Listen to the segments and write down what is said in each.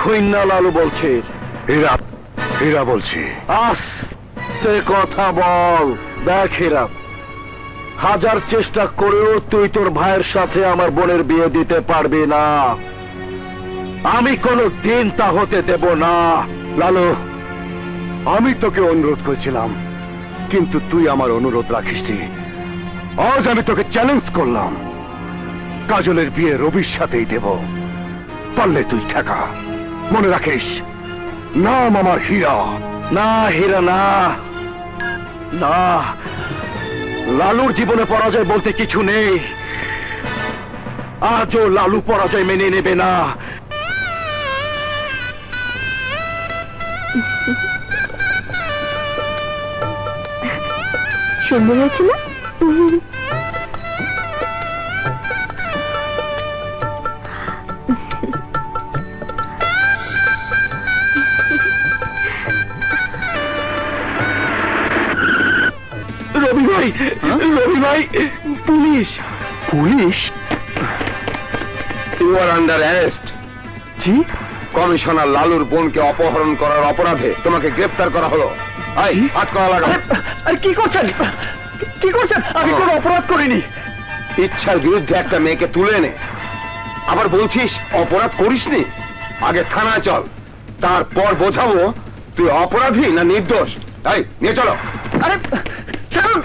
হইন না লালু বলছে। হীরা, হীরা বলছি। আস্তে কথা বল। দেখ হীরা, হাজার চেষ্টা করেও তুই তোর ভাইয়ের সাথে আমার বোনের বিয়ে দিতে পারবি না। আমি কোনো দিন তা হতে দেব না। লালু, আমি তোকে অনুরোধ করেছিলাম, কিন্তু তুই আমার অনুরোধ রাখিসনি। আজ আমি তোকে চ্যালেঞ্জ করলাম, কাজলের বিয়ে রবির সাথেই দেব। পারলে তুই ঠেকা। মনে রাখিস, নাম আমার হীরা। না হীরা, না না, লালুর জীবনে পরাজয় বলতে কিছু নেই। আজও লালু পরাজয় মেনে নেবে না। সুন্দর হয়েছে না? রবি ভাই, রবি ভাই, police. Police? You are under arrest. জি? কমিশনার লালুর বোনকে অপহরণ করার অপরাধে তোমাকে গ্রেফতার করা হলো। হাত করা লাগা। কি করছেন? কি করছেন? আমি কোনো অপরাধ করিনি। ইচ্ছার বিরুদ্ধে একটা মেয়েকে তুলে এনে আবার বলছিস অপরাধ করিসনি? আগে থানায় চল, তারপর বোঝাবো তুই অপরাধী না নির্দোষ। তাই নিয়ে চলো। আরে ছাড়ুন।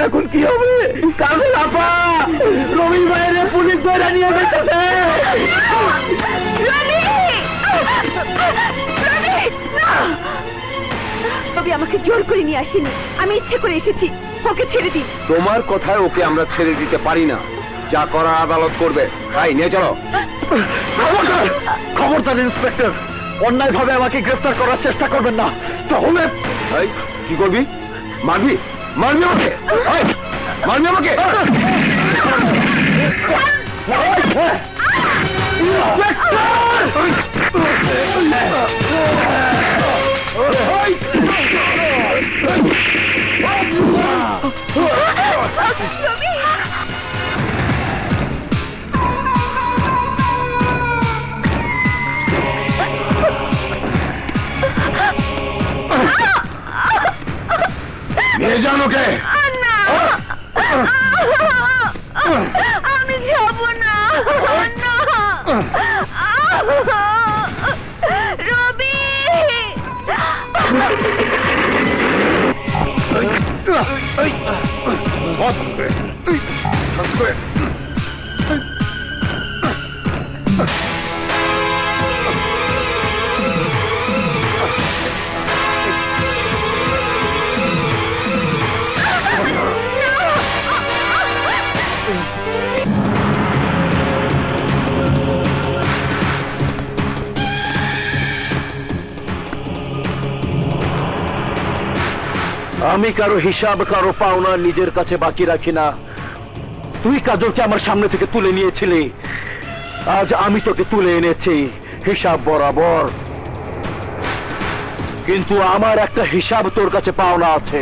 এখন কি হবে? কাজল আপা, রবি ভাইয়ের পুলিশ ধরে নিয়ে গেছে। রবি আমাকে জোর করে নিয়ে আসেনি, আমি ইচ্ছে করে এসেছি। ওকে ছেড়ে দিন। তোমার কথায় ওকে আমরা ছেড়ে দিতে পারি না। যা করা আদালত করবে। তাই নিয়ে চলো। খবরদার, খবরদার ইন্সপেক্টর, অন্যায় ভাবে আমাকে গ্রেফতার করার চেষ্টা করবেন না। তাহলে কি করবি? মারবি? মারবি আমাকে? মারবি আমাকে? নিয়ে যান ওকে। আমি যাব না। রবি, আমি কারো হিসাব, কারো পাওনা নিজের কাছে বাকি রাখি না। তুই কাজলকে আমার সামনে থেকে তুলে নিয়েছিলি, আজ আমি তোকে তুলে এনেছি হিসাব বরাবর। কিন্তু আমার একটা হিসাব তোর কাছে পাওনা আছে।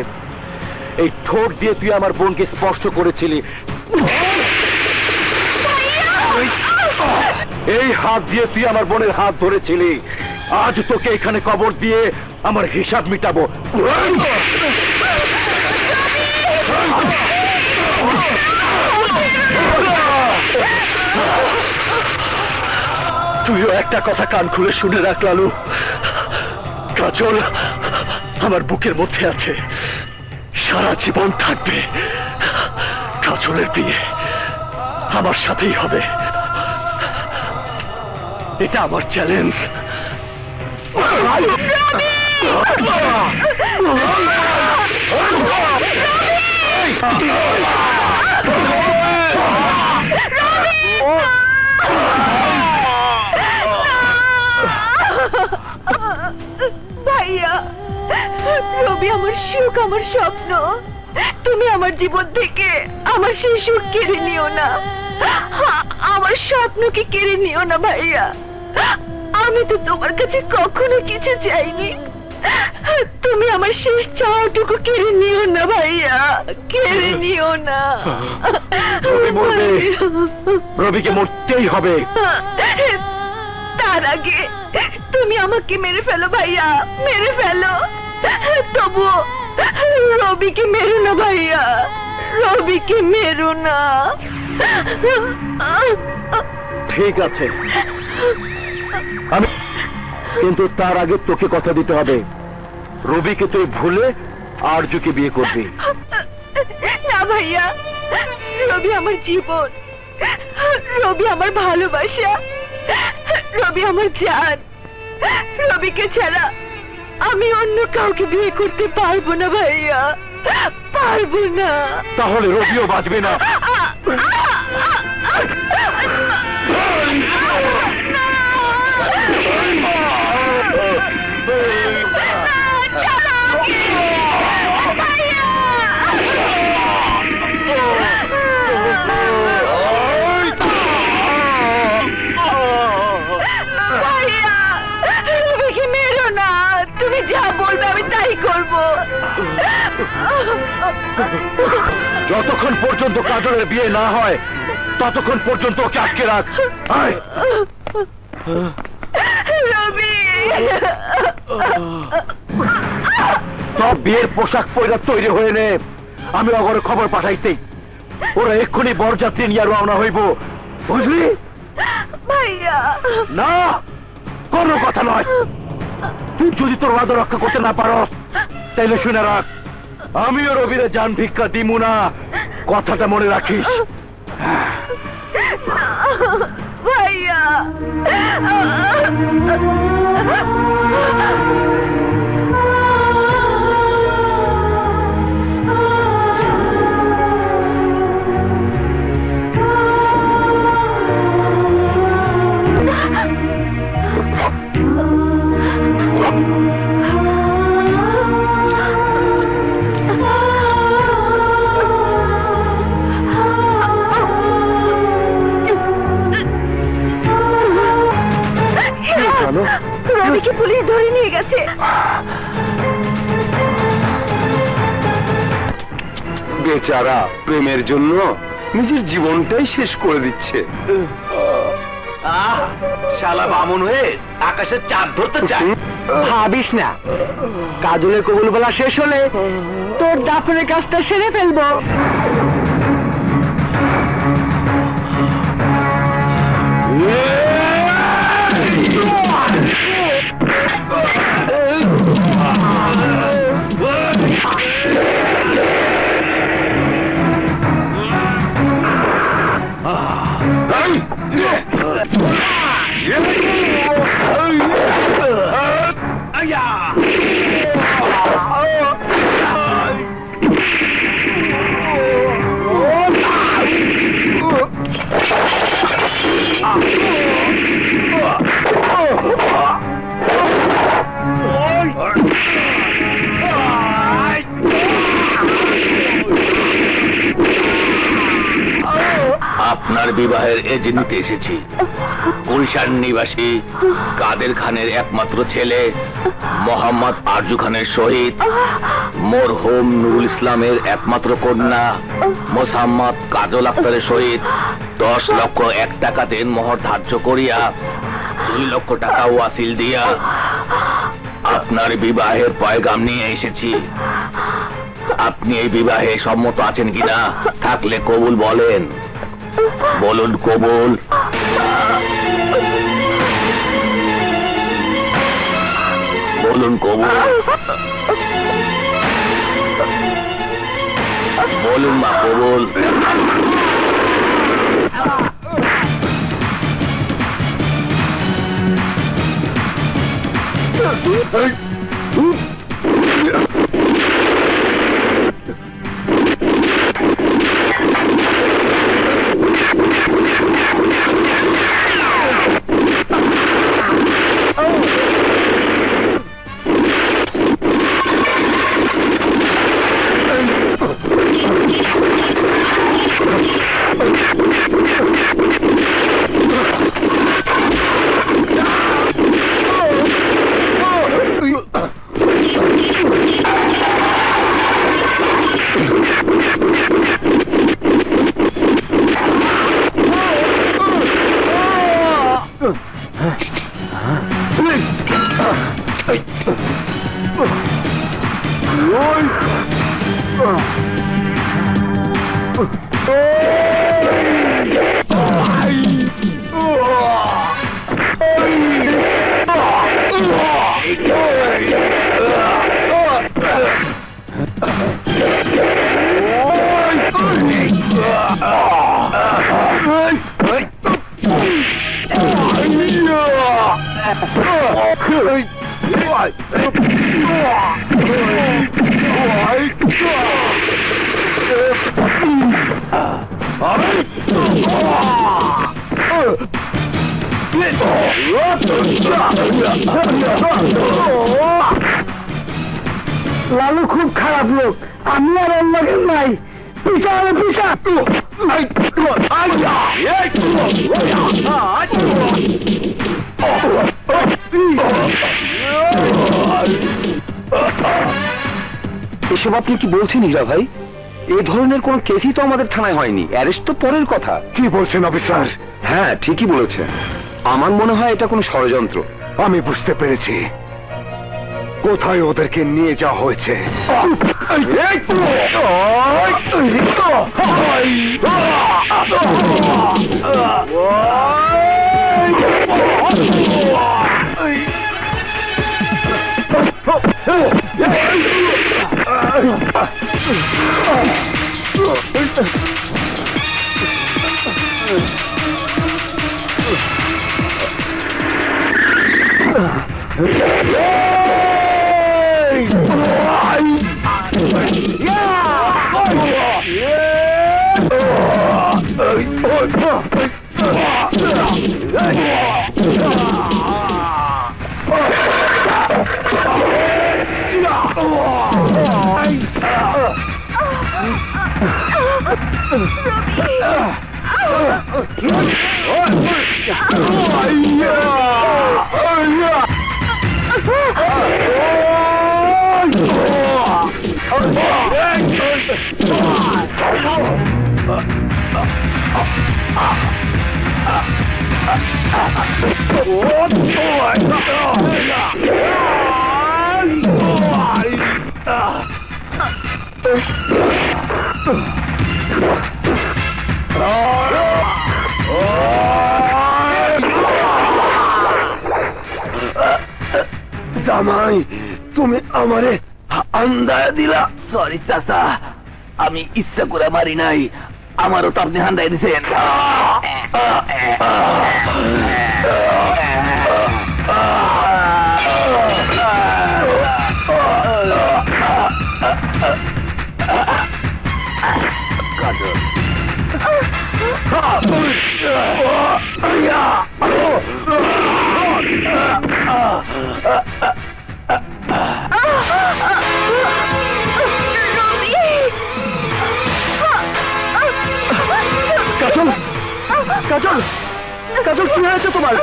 এই ঠোঁট দিয়ে তুই আমার বোনকে স্পর্শ করেছিলি, এই হাত দিয়ে তুই আমার বোনের হাত ধরেছিলি। আজ তোকে এখানে কবর দিয়ে আমার হিসাব মিটাবো। তুইও একটা কথা কান খুলে শুনে রাখ লালু, কাজল আমার বুকের মধ্যে আছে, সারা জীবন থাকবে। কাজলের বিয়ে আমার সাথেই হবে, এটা আমার চ্যালেঞ্জ। ভাইয়া, রবি আমার সুখ, আমার স্বপ্ন। তুমি আমার জীবন থেকে আমার সেই সুখ কেড়ে নিও না, আমার স্বপ্নকে কেড়ে নিও না ভাইয়া। আমি তো তোমার কাছে কখনো কিছু চাইনি, তুমি আমার শেষ চাওয়াটুকু কেড়ে নিও না ভাইয়া, কেড়ে নিও না। রবি মরবে, রবিকে মরতেই হবে। তার আগে তুমি আমাকে মেরে ফেলো ভাইয়া, মেরে ফেলো। তবু রবিকে মেরো না ভাইয়া, রবিকে মেরো না। ঠিক আছে, আমি কিন্তু তার আগে তোকে কথা দিতে হবে, রবিকে তুই ভুলে আরজুকে বিয়ে করবি। না ভাইয়া, রবি আমার জীবন, রবি আমার ভালোবাসা, রবি আমার জান। রবিকে ছাড়া আমি অন্য কাউকে বিয়ে করতে পারবো না ভাইয়া, পারবো না। তাহলে রবিও বাঁচবে না। তুমি যা বলবে আমি তাই করব। যতক্ষণ পর্যন্ত কাজলের বিয়ে না হয় ততক্ষণ পর্যন্ত ওকে আটকে রাখ। আয়। রবি, সব বিয়ের পোশাক পরে তৈরি হয়ে নে, আমি অগরে খবর পাঠাইছি, ওরা এক্ষুনি বরযাত্রী নিয়ে রওনা হইব, বুঝলি? ভাইয়া না, কোনো কথা নয়। তুই যদি তোর ওয়াদা রক্ষা করতে না পারস তাইলে শুনে রাখ, আমিও রবিরে জান ভিক্ষা দিমু না, কথাটা মনে রাখিস। ভাইয়া, রবিকে পুলিশ ধরে নিয়ে গেছে। বেচারা প্রেমের জন্য নিজের জীবনটাই শেষ করে দিচ্ছে। শালা বামুন হয়ে আকাশের চাঁদ ধরতে চায়। ভাবিস না, কাজলের কবুল বলা শেষ হলে তোর দাফনের কাজটা সেরে ফেলবো। আপনার বিবাহের এজে নিতে এসেছি। গুলশান নিবাসী কাদের খানের একমাত্র ছেলে মোহাম্মদ আরজু খানের শহীদ মরহুম নুরুল ইসলামের একমাত্র কন্যা মোসাম্মদ কাজল আক্তারের শহীদ 10 লক্ষ 1 টাকা দেনমোহর ধার্য করিয়া 2 লক্ষ টাকা ওয়াসিল দিয়া আপনার বিবাহের পয়গাম নিয়ে এসেছি। আপনি এই বিবাহে সম্মত আছেন কিনা? থাকলে কবুল বলেন, বলুন কবুল। বলুন কবুল, বলুন মা কবুল। লালু খুব খারাপ লোক, আমি আর ওর লোকের নাই। পিছা হবে পিছা। এসব আপনি কি বলছেন ইরা ভাই? এ ধরনের কোন কেসই তো আমাদের থানায় হয়নি, অ্যারেস্ট তো পরের কথা। কি বলছেন অফিসার? হ্যাঁ, ঠিকই বলেছেন। আমার মনে হয় এটা কোনো ষড়যন্ত্র। আমি বুঝতে পেরেছি কোথায় ওদেরকে নিয়ে যাওয়া হয়েছে। জামাই, তুমি আমারে আন্দায় দিলা। সরি চাচা, আমি ইচ্ছা করে মারি নাই, আমারও তো আপনি হান্দাই দিচ্ছেন। কাজল, কাজল, কাজল, কি হয়েছে তোমার?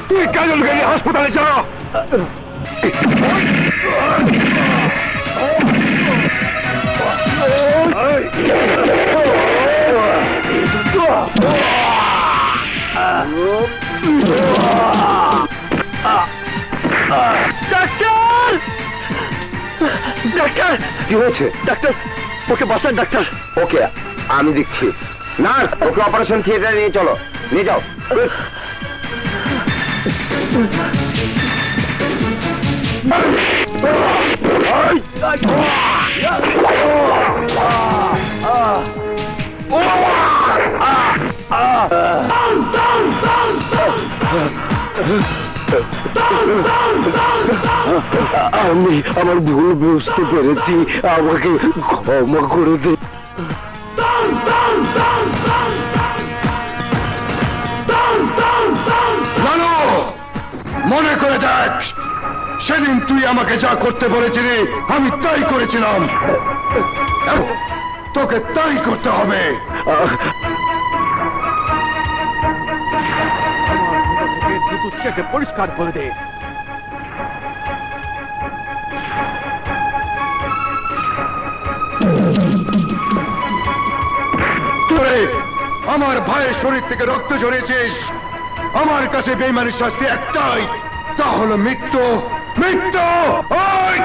তুই কাজলকে নিয়ে হাসপাতালে যাও। ডাক্তার, ডাক্তার, কি হয়েছে? ডাক্তার, ওকে বাঁচান ডাক্তার। ওকে, আমি দেখছি। নার্স, ওকে অপারেশন থিয়েটারে নিয়ে চলো, নিয়ে যাও। আমি আমার ভুল বুঝতে পেরেছি, আমাকে ক্ষমা করে দে। জানো মনে করে দেখ, সেদিন তুই আমাকে যা করতে বলেছিলি আমি তাই করেছিলাম, এবং তোকে তাই করতে হবে। পরিষ্কার করে দে। তোরে আমার ভাইয়ের শরীর থেকে রক্ত ঝরিয়েছিস, আমার কাছে বেঈমানের শাস্তি একটাই, তা হলো মৃত্যু। মৃত্যু! ওই!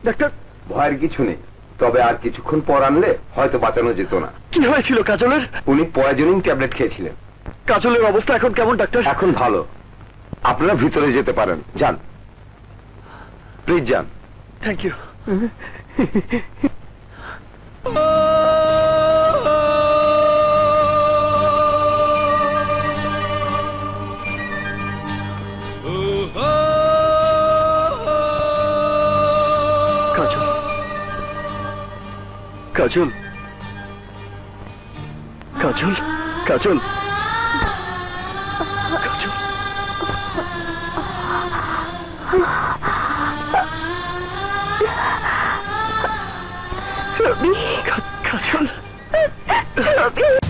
ডাক্তার, ভয়ের কিছু নেই, তবে আর কিছুক্ষণ পর আনলে হয়তো বাঁচানো যেত না। কি হয়েছিল কাজলের? উনি পয়জনিং ট্যাবলেট খেয়েছিলেন। কাজলের অবস্থা এখন কেমন ডাক্তার? এখন ভালো, আপনারা ভিতরে যেতে পারেন, যান প্লিজ যান। Thank you. Kajal, Kajal, Kajal, Kajal, Kajal. Rabi, Kajal. Rabi.